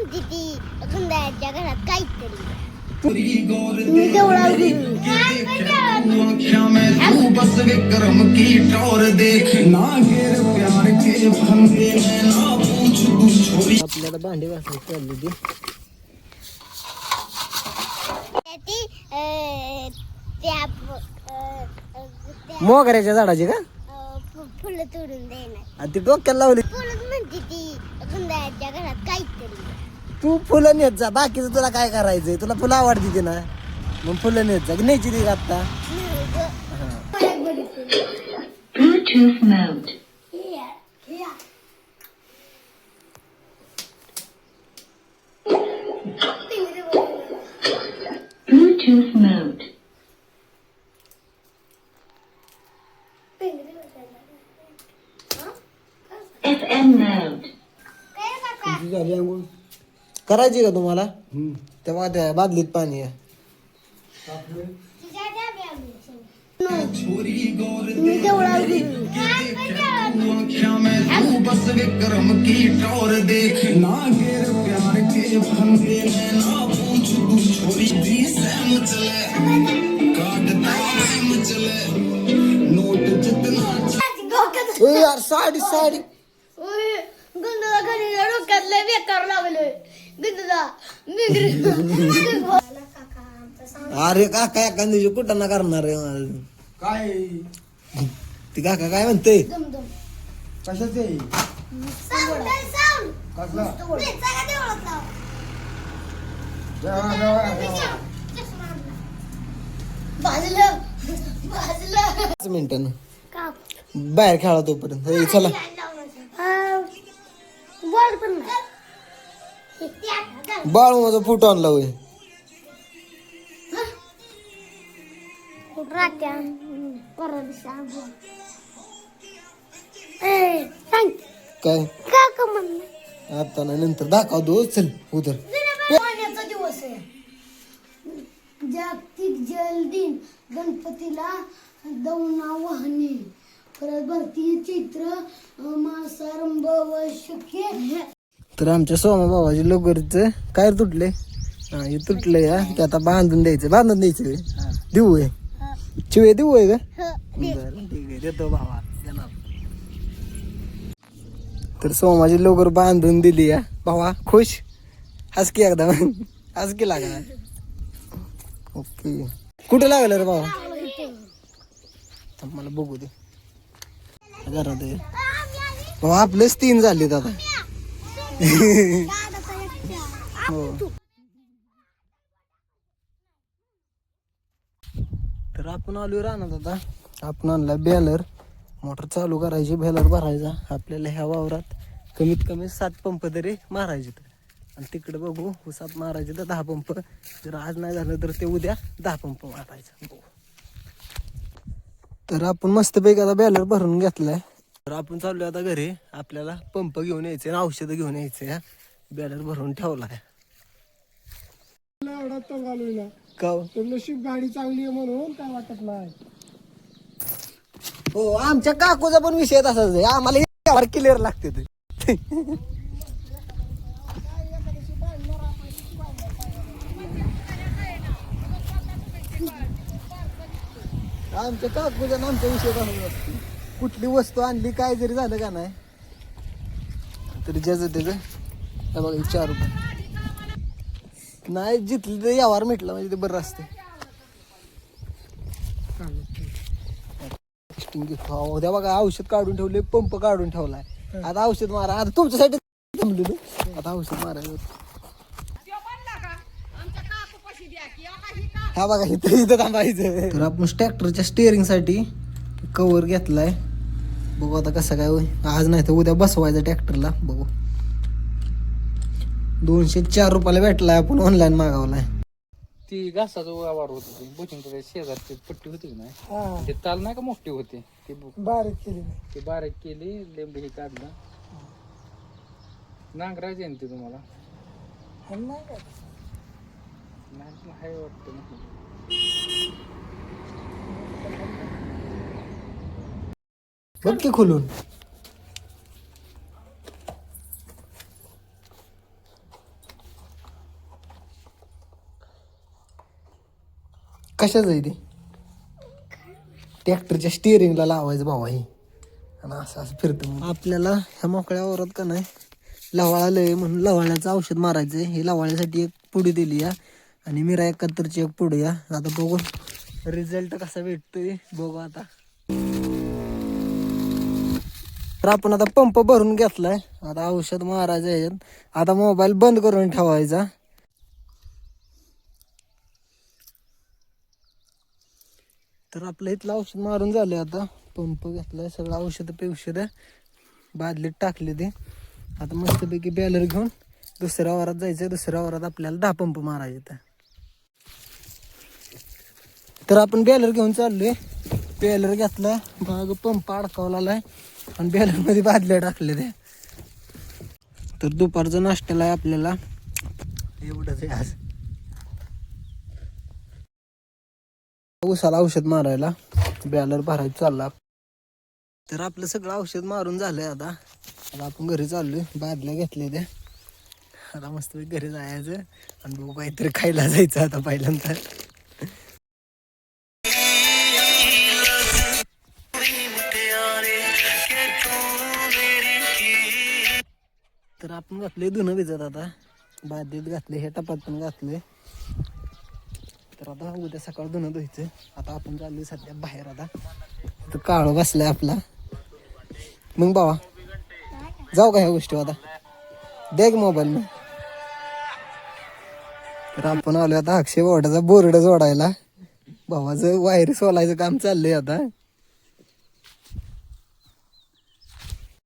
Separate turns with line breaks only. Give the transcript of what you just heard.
म्हणते ती गुंडाच्या घरात काहीतरी
बस विक्रम की टोर देखना गिर प्यार के फंदे में ना पूछ तू छोरी.
आपल्याला भांडी घासायची चालली ती. मोगऱ्याच्या झाडाची का
फुलं तोडून देणार
आणि ती डोक्याला लावली.
फुलंच म्हणते ती गुंडाच्या घरात काहीतरी.
तू फुलं नेत जा, बाकीचं तुला काय करायचंय, तुला फुलं आवडती ना, मग फुलं नेत जा. न्यायची ती आता
Bluetooth mode. Bluetooth mode. FM mode.
झाली अंघोळ करायची का तुम्हाला? तेव्हा त्या बादलीत पाणी आहे.
बस विक्रम की टोर देखना गिर प्यार के फंदे में ना पूछ तू छोरी. दी सैम चले काटता सैम चले नोट जितना.
ओय यार साडी साडी
गुंडा घरी डोक्यातले बेकार लागले गुंडा.
अरे काका एखादी कुठं ना करणार आहे
काय
ती काका काय म्हणते.
कशाचे कसला
पाच मिनिटं बाहेर खेळा तोपर्यंत. हे चला बाळ माझा फोटो आणला होय. काय आता नाही नंतर दाखव दो. चल उतर.
पाण्याचा दिवस आहे. जागतिक जल दिन. गणपतीला दौना वाहने. परत भरती चैत्र मासारंभ व शक्य.
तर आमच्या सोमा बाबाचे लोकरीच काय तुटले. हा हे तुटले या ते आता बांधून द्यायचं. बांधून द्यायचं देऊ आहे. चिवे देऊ आहे का? बरं ठीक आहे देतो भावा देणार. तर सोमाची लोकर बांधून दिली या भावा. खुश हसकी एकदम हसकी लागला. ओके कुठे लागलं रे भावा? मला बघू दे घरात आहे. भावा आपलेच 3 झालेत आता. हो तर आपण आलो राहणार आता. आपण आणला बॅलर. मोटर चालू करायची, बॅलर भरायचा. आपल्याला ह्या वावरात कमीत कमी 7 पंप तरी मारायचे. आणि तिकडे बघू उसात मारायचे तर 10 पंप. जर आज नाही झालं तर ते उद्या 10 पंप मारायचं. तर आपण मस्तपैकी आता बॅलर भरून घेतलाय. तर आपण चाललोय आता घरी. आपल्याला पंप घेऊन यायचे आणि औषधं घेऊन यायचे. बॅलर भरून ठेवलाय.
एवढा तो घालून
का
नशीब गाडी चांगली आहे म्हणून काय वाटत नाही.
हो आमच्या काकूचा पण विषय तसाच आहे. आम्हाला क्लिअर लागते ते. आमच्या काकूचा ना आमचा विषय तसाच असतो. कुठली वस्तू आणली काय जरी झालं का नाही तरी ज्याचं त्याचं बघा 4 रुपये नाही जिथली तर यावर मिटलं म्हणजे ते बरं असते. उद्या बघा औषध काढून ठेवले, पंप काढून ठेवलाय. आता औषध मारा. आता तुमच्यासाठी थांबलेलो. आता औषध मारायचं. हा बघा इथं थांबायचं. तर आपण ट्रॅक्टरच्या स्टेअरिंग साठी कव्हर घेतलाय. बघू आता कसं काय होय. आज नाही तर उद्या बसवायचं ट्रॅक्टरला. बघू 204 रुपयाला भेटलाय. आपण ऑनलाईन मागवलाय.
ती घासाचा व्यवहार होत होती. बुचिंग शेजारची पट्टी होती की नाही ते ताल नाही का मोठी होती ती
बारीक केली.
ती बारीक केली. लिंब ही काढला. नांगरायची आहे ती तुम्हाला नाही हाय वाटतं ना.
बघ की खोलून. कशाच आहे ते ट्रॅक्टरच्या स्टिअरिंगला लावायचं भावा हे आणि असं असं फिरतं मग. आपल्याला ह्या मोकळ्या वावरात का नाही लवाळा लय म्हणून लवाळ्याचं औषध मारायचं आहे. हे लवाळ्यासाठी एक पुडी दिली या आणि मिरा 71ची एक पुडी या. आता बघू रिझल्ट कसा भेटतोय बघू आता. तर आपण आता पंप भरून घेतलाय. आता औषध मारायचं आहे. आता मोबाईल बंद करून ठेवायचा. तर आपलं इथलं औषध मारून झालं. आता पंप घेतलाय सगळं औषधं पिवषध बादलीत टाकले ते. आता मस्तपैकी बॅलर घेऊन दुसऱ्या वारात जायचं. दुसऱ्या वारात आपल्याला 10 पंप मारायचे. तर आपण बॅलर घेऊन चाललोय. बॅलर घेतला मग पंप अडकावला आहे आणि बॅलर मध्ये बादल्या टाकले ते. तर दुपारचं नाश्त्याला आहे आपल्याला एवढंच आहे आज. उसाला औषध मारायला बॅलर भरायचं चालला. तर आपलं सगळं औषध मारून झालंय. आता आपण घरी चाललोय. बादल्या घेतल्या त्या. आता मस्त घरी जायचं आणि बघू काहीतरी खायला जायचं आता पहिल्यांदा. तर आपण घातले धुणं भिजत. आता बादलीत घातले हे टपात पण घातले. तर आता उद्या सकाळ धुणं धुयचं. आता आपण चाललोय सध्या बाहेर. आता तर काळो बसलाय आपला. मग बाबा जाऊ का ह्या गोष्टी आता देख मोबाईल मी. तर आपण आलो आता अक्षय बोर्डाचा बोर्ड जोडायला. भावाचं वायर सोलायचं काम चाललंय आता.